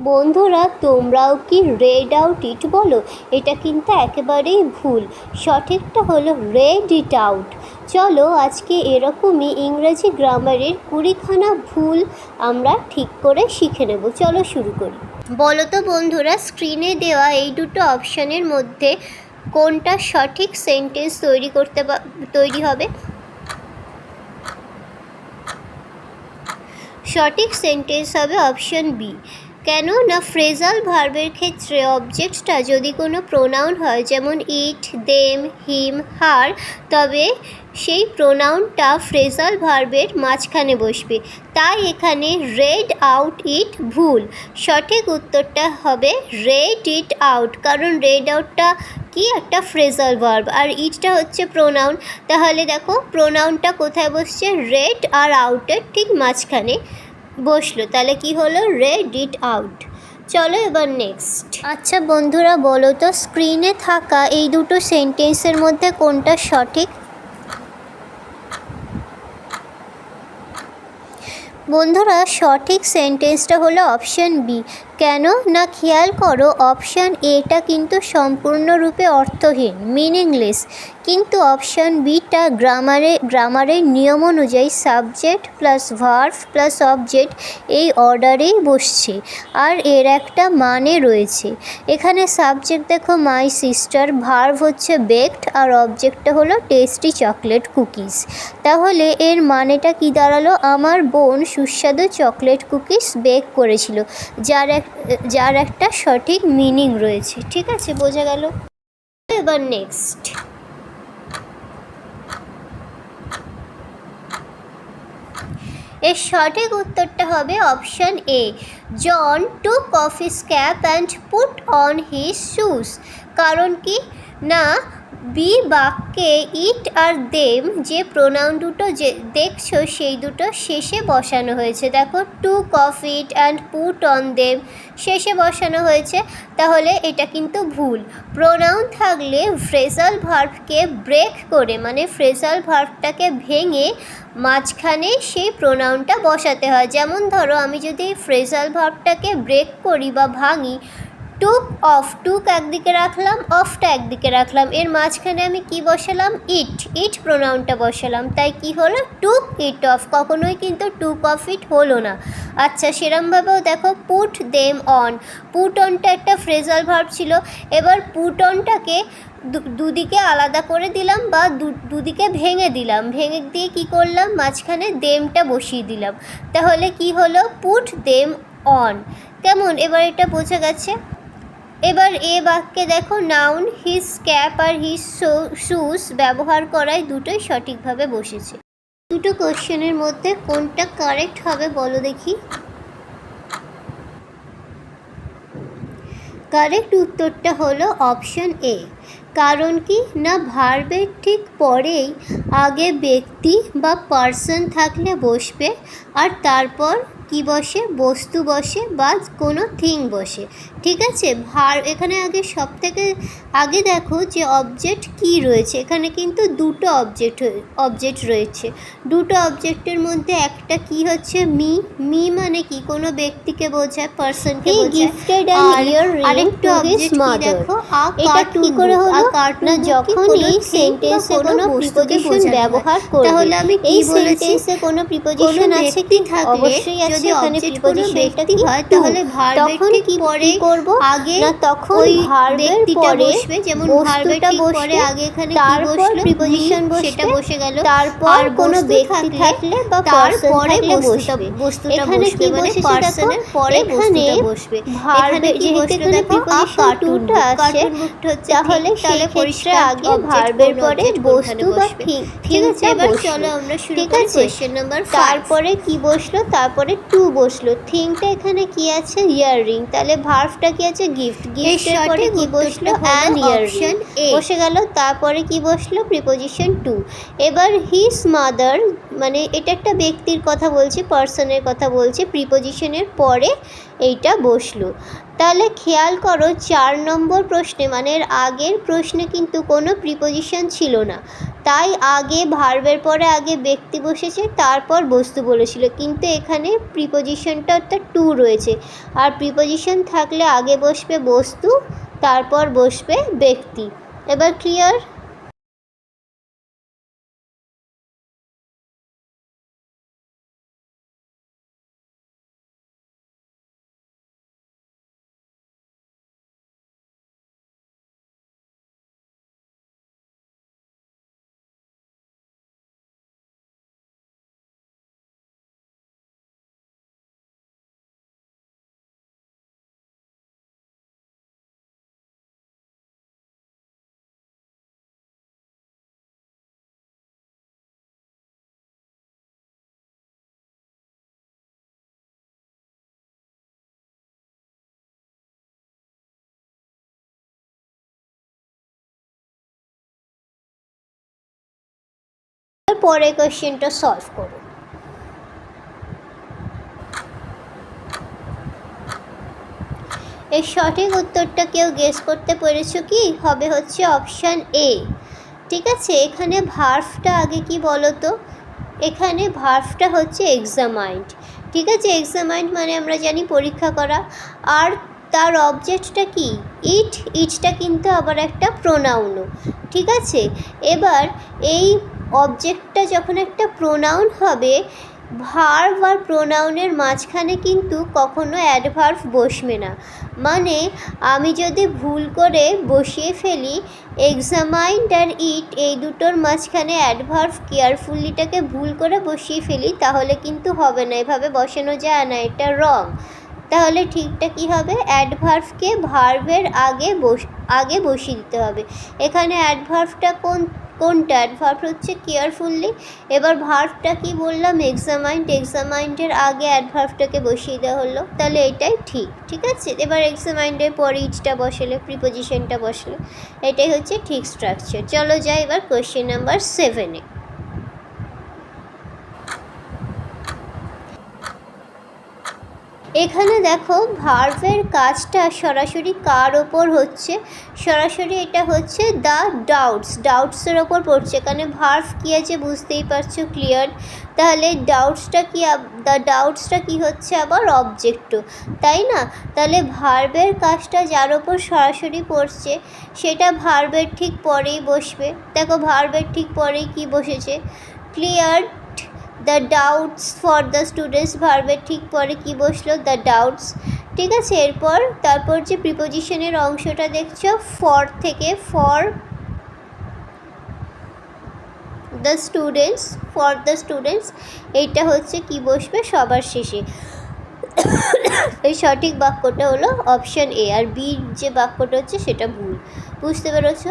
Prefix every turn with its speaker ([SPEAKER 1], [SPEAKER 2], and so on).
[SPEAKER 1] বন্ধুরা, তোমরাও কি রেড আউট ইট বলো? এটা কিন্তু একেবারেই ভুল। সঠিকটা হলো রেড ইট আউট। চলো আজকে এরকমই ইংরেজি গ্রামারের 20খানা ভুল আমরা ঠিক করে শিখে নেব। চলো শুরু করি। বলো তো বন্ধুরা, স্ক্রিনে দেওয়া এই দুটো অপশানের মধ্যে কোনটা সঠিক সেন্টেন্স তৈরি হবে? সঠিক সেন্টেন্স হবে অপশন বি। কেন না, ফ্রেজাল ভার্বের ক্ষেত্রে অবজেক্টটা যদি কোনো প্রোনাউন হয়, যেমন ইট, দেম, হিম, হার, তবে সেই প্রোনাউনটা ফ্রেজাল ভার্বের মাঝখানে বসবে। তাই এখানে রেড আউট ইট ভুল। সঠিক উত্তরটা হবে রেড ইট আউট, কারণ রেড আউটটা কি একটা ফ্রেজাল ভার্ব আর ইটটা হচ্ছে প্রোনাউন। তাহলে দেখো প্রোনাউনটা কোথায় বসছে? রেড আর আউটের ঠিক মাঝখানে বসলো। তাহলে কি হলো? Red it out. চলো এবার নেক্সট। আচ্ছা বন্ধুরা, বলো তো স্ক্রিনে থাকা এই দুটো সেন্টেন্সের মধ্যে কোনটা সঠিক? বন্ধুরা, সঠিক সেন্টেন্সটা হলো অপশান বি। কেন না, খেয়াল করো অপশান এটা কিন্তু সম্পূর্ণরূপে অর্থহীন, মিনিংলেস, কিন্তু অপশান বিটা গ্রামারের নিয়ম অনুযায়ী subject plus verb plus object এই অর্ডারেই বসছে আর এর একটা মানে রয়েছে। এখানে সাবজেক্ট দেখো মাই সিস্টার, ভার্ব হচ্ছে বেকড আর অবজেক্টটা হলো টেস্টি চকলেট কুকিজ। তাহলে এর মানেটা কি দাঁড়ালো? আমার বোন সুস্বাদু চকলেট কুকিজ বেক করেছিল, যার একটা সঠিক মিনিং রয়েছে। ঠিক আছে, বোঝা গেল? এবার নেক্সট। এর সঠিক উত্তরটা হবে option A. John took off his cap and put on his shoes. কারণ কি না, বি বাক্যে ইট আর দেম যে প্রোনাউন দুটো যে দেখছো সেই দুটো শেষে বসানো হয়েছে। দেখো, took of it and put on them শেষে বসানো হয়েছে। তাহলে এটা কিন্তু ভুল। প্রোনাউন থাকলে ফ্রেজাল ভার্বকে ব্রেক করে, মানে ফ্রেজাল ভার্বটাকে ভেঙে মাঝখানে সেই প্রোনাউনটা বসাতে হয়। যেমন ধরো, আমি যদি ফ্রেজাল ভার্বটাকে ব্রেক করি বা ভাঙি, টুক অফ, টুক একদিকে রাখলাম, অফটা একদিকে রাখলাম, এর মাঝখানে আমি কি বসালাম? ইট প্রোনাউনটা বসালাম। তাই কি হলো? টুক ইট অফ। কখনোই কিন্তু টুক অফ ইট হলো না। আচ্ছা, সেরমভাবেও দেখো পুট দেম অন, পুট অনটা একটা ফ্রেজাল ভার্ব ছিল। এবার পুট অনটাকে দুদিকে আলাদা করে দিলাম বা দুদিকে ভেঙে দিলাম, ভেঙে দিয়ে কি করলাম? মাঝখানে দেমটা বসিয়ে দিলাম। তাহলে কি হলো? Put them on. কেমন? এবার এটা বোঝা গেছে? এবার এ বাক্যে দেখো নাউন হিজ ক্যাপ আর হিজ শুজ ব্যবহার করায় দুটোই সঠিকভাবে বসেছে। দুটো কোশ্চেনের মধ্যে কোনটা কারেক্ট হবে বলো দেখি? কারেক্ট উত্তরটা হলো অপশন এ। কারণ কি না, ভার্বের ঠিক পরেই আগে ব্যক্তি বা পার্সন থাকলে বসবে আর তারপর কি বসে? বস্তু বসে বা কোনো থিং বসে। ঠিক আছে, এখানে আগে সব থেকে আগে দেখো যে অবজেক্ট কি রয়েছে। এখানে কিন্তু দুটো অবজেক্ট রয়েছে। দুটো অবজেক্টের মধ্যে একটা কি হচ্ছে? মি মানে কি? কোনো ব্যক্তিকে বোঝায়, পার্সনকে বোঝায়। আরেকটা অবজেক্ট কি দেখো? এটা কি করে হলো? না, যখনই সেন্টেন্সে কোনো প্রিপোজিশন ব্যবহার করবে, তাহলে আমি কি বলেছি? কোনো প্রিপোজিশন আছে কি? অবশ্যই আছে। যদি এখানে প্রিপোজিশনটা কি হয়, তাহলে ভার্বের ঠিক পরে করব আগে, না তখন ভার্বের পরে বসবে। যেমন ভার্বেরটা পরে আগে এখানে কি বসলো? প্রিপোজিশন সেটা বসে গেল। তারপর কোনো ব্যক্তি থাকলে বা পার্সন থাকলে বসবে। বস্তুটা বসবে, মানে পার্সনের পরে বস্তুটা বসবে। ভার্বে কি বসলো? দেখো কার্টুনটা আছে, তাহলে পরিষ্কার আগে ভার্বের পরে বস্তু বা ঠিক আছে। এবার চলো আমরা শুরু করি কোশ্চেন নাম্বার 5। তারপরে কি বসলো? তারপরে টু বসলো। থিংটা এখানে কি আছে? ইয়াররিং। তাহলে ভার্বটা কি আছে? গিফট। গিফটের পরে কি বসলো? অ্যান ইয়াররিং বসে গেল। তারপরে কি বসলো? Preposition two. এবার হিজ মাদার, মানে এটা একটা ব্যক্তির কথা বলছি, পার্সনের কথা বলছি, প্রিপোজিশনের পরে এইটা বসলো। তাহলে খেয়াল করো 4 নম্বর প্রশ্নে, মানে এর আগের প্রশ্নে কিন্তু কোনো প্রিপোজিশন ছিল না। তাই আগে ভার্বের পরে আগে ব্যক্তি বসেছে, তারপর বস্তু বলেছিল, কিন্তু এখানে প্রিপোজিশনটা অর্থাৎ টু রয়েছে। আর প্রিপোজিশন থাকলে আগে বসবে বস্তু, তারপর বসবে ব্যক্তি। এবার ক্লিয়ার? পরে কোয়েশ্চেনটা সলভ করো। এর সঠিক উত্তরটা কেউ গেস করতে পেরেছো কি? হবে হচ্ছে অপশান এ। ঠিক আছে, এখানে ভার্বটা আগে কি বলো তো? এখানে ভার্বটা হচ্ছে এক্সামাইন্ড। ঠিক আছে, এক্সামাইন্ড মানে আমরা জানি পরীক্ষা করা। আর তার অবজেক্টটা কি? ইট। ইটটা কিন্তু আবার একটা প্রোনাউনও। ঠিক আছে, এবার এই অবজেক্টটা যখন একটা প্রোনাউন হবে, ভার্ব আর প্রোনাউনের মাঝখানে কিন্তু কখনো অ্যাডভার্ব বসবে না। মানে আমি যদি ভুল করে বসিয়ে ফেলি এক্সামাইন্ড আর ইট, এই দুটোর মাঝখানে অ্যাডভার্ব কেয়ারফুলিটাকে ভুল করে বসিয়ে ফেলি, তাহলে কিন্তু হবে না, এভাবে বসানো যায় না, এটা রং। তাহলে ঠিকটা কী হবে? অ্যাডভার্বকে ভার্বের আগে বসিয়ে দিতে হবে। এখানে অ্যাডভার্বটা কোনটা? অ্যাডভার্ব হচ্ছে কেয়ারফুলি। এবার ভার্বটা কি বললাম? এক্সামাইন্ড। এক্সামাইন্ডের আগে অ্যাডভার্বটাকে বসিয়ে দেওয়া হলো, তাহলে এটাই ঠিক। ঠিক আছে, এবার এক্সামাইন্ডের পরে ইটটা বসালে, প্রিপোজিশনটা বসালে, এটাই হচ্ছে ঠিক স্ট্রাকচার। চলো যাই এবার কোয়েশ্চেন নাম্বার 7-এ। এখানে দেখো ভার্বের কাজটা সরাসরি কার ওপর হচ্ছে? সরাসরি এটা হচ্ছে দ্য ডাউটসের ওপর পড়ছে। এখানে ভার্ব কী আছে বুঝতেই পারছো, ক্লিয়ার? তাহলে দ্য ডাউটসটা কি হচ্ছে? আবার অবজেক্টও, তাই না? তাহলে ভার্বের কাজটা যার ওপর সরাসরি পড়ছে সেটা ভার্বের ঠিক পরেই বসবে। দেখো ভার্বের ঠিক পরেই কি বসেছে? Clear the doubts for the students, ভার্বের ঠিক পরে কি বসলো? The doubts. ঠিক আছে, তারপর যে প্রিপোজিশনের অংশটা দেখছো ফর থেকে, ফর দ্য স্টুডেন্টস, এইটা হচ্ছে কি বসবে? সবার শেষে। এই সঠিক বাক্যটা হলো অপশান এ, আর বি যে বাক্যটা হচ্ছে সেটা ভুল। বুঝতে পেরেছো?